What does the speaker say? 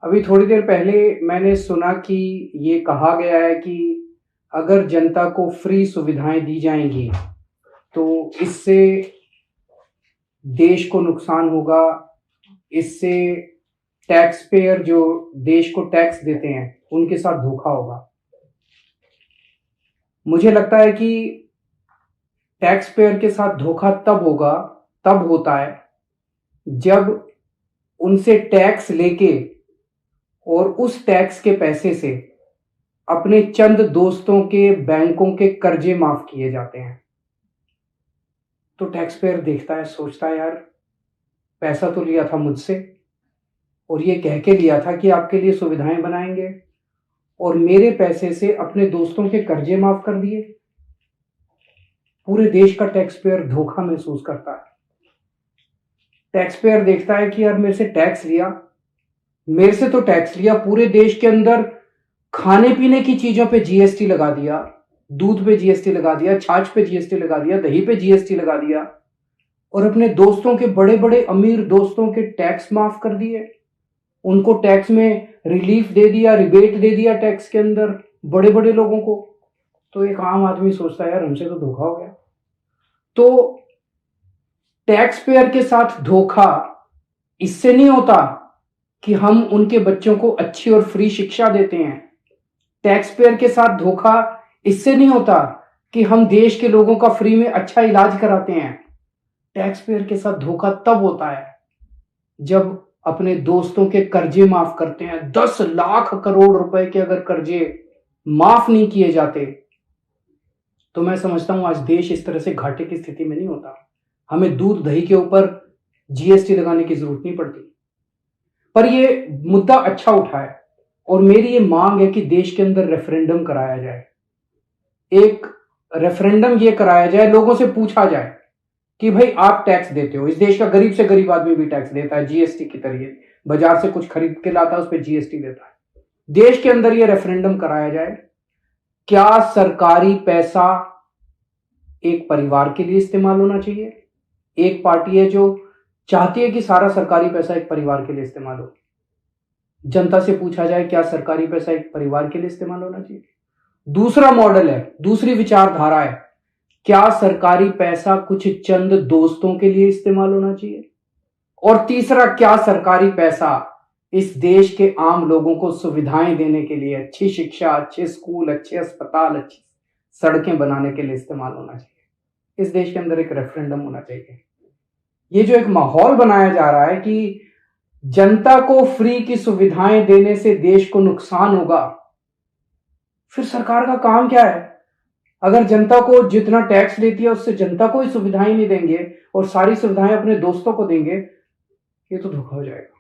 अभी थोड़ी देर पहले मैंने सुना कि ये कहा गया है कि अगर जनता को फ्री सुविधाएं दी जाएंगी तो इससे देश को नुकसान होगा। इससे टैक्स पेयर जो देश को टैक्स देते हैं उनके साथ धोखा होगा। मुझे लगता है कि टैक्स पेयर के साथ धोखा तब होता है जब उनसे टैक्स लेके और उस टैक्स के पैसे से अपने चंद दोस्तों के बैंकों के कर्जे माफ किए जाते हैं। तो टैक्स पेयर देखता है, सोचता है, यार पैसा तो लिया था मुझसे और ये कह के लिया था कि आपके लिए सुविधाएं बनाएंगे और मेरे पैसे से अपने दोस्तों के कर्जे माफ कर दिए। पूरे देश का टैक्स पेयर धोखा महसूस करता है। टैक्स पेयर देखता है कि यार मेरे से तो टैक्स लिया, पूरे देश के अंदर खाने पीने की चीजों पे जीएसटी लगा दिया, दूध पे जीएसटी लगा दिया, छाछ पे जीएसटी लगा दिया, दही पे जीएसटी लगा दिया और अपने दोस्तों के बड़े बड़े अमीर दोस्तों के टैक्स माफ कर दिए। उनको टैक्स में रिलीफ दे दिया, रिबेट दे दिया टैक्स के अंदर बड़े बड़े लोगों को। तो एक आम आदमी सोचता है यार हमसे तो धोखा हो गया। तो टैक्स पेयर के साथ धोखा इससे नहीं होता कि हम उनके बच्चों को अच्छी और फ्री शिक्षा देते हैं। टैक्स पेयर के साथ धोखा इससे नहीं होता कि हम देश के लोगों का फ्री में अच्छा इलाज कराते हैं। टैक्स पेयर के साथ धोखा तब होता है जब अपने दोस्तों के कर्जे माफ करते हैं। 10 लाख करोड़ रुपए के अगर कर्जे माफ नहीं किए जाते तो मैं समझता हूं आज देश इस तरह से घाटे की स्थिति में नहीं होता। हमें दूध दही के ऊपर जीएसटी लगाने की जरूरत नहीं पड़ती। पर ये मुद्दा अच्छा उठा है और मेरी ये मांग है कि देश के अंदर रेफरेंडम कराया जाए। एक रेफरेंडम ये कराया जाए, लोगों से पूछा जाए कि भाई आप टैक्स देते हो। इस देश का गरीब से गरीब आदमी भी टैक्स देता है जीएसटी के जरिए। बाजार से कुछ खरीद के लाता है उस पर जीएसटी देता है। देश के अंदर ये रेफरेंडम कराया जाए, क्या सरकारी पैसा एक परिवार के लिए इस्तेमाल होना चाहिए? एक पार्टी है जो चाहती है कि सारा सरकारी पैसा एक परिवार के लिए इस्तेमाल हो। जनता से पूछा जाए क्या सरकारी पैसा एक परिवार के लिए इस्तेमाल होना चाहिए? दूसरा मॉडल है, दूसरी विचारधारा है, क्या सरकारी पैसा कुछ चंद दोस्तों के लिए इस्तेमाल होना चाहिए? और तीसरा, क्या सरकारी पैसा इस देश के आम लोगों को सुविधाएं देने के लिए, अच्छी शिक्षा, अच्छे स्कूल, अच्छे अस्पताल, अच्छी सड़कें बनाने के लिए इस्तेमाल होना चाहिए? इस देश के अंदर एक रेफरेंडम होना चाहिए। ये जो एक माहौल बनाया जा रहा है कि जनता को फ्री की सुविधाएं देने से देश को नुकसान होगा, फिर सरकार का काम क्या है? अगर जनता को जितना टैक्स लेती है उससे जनता को ही सुविधाएं नहीं देंगे और सारी सुविधाएं अपने दोस्तों को देंगे, ये तो धोखा हो जाएगा।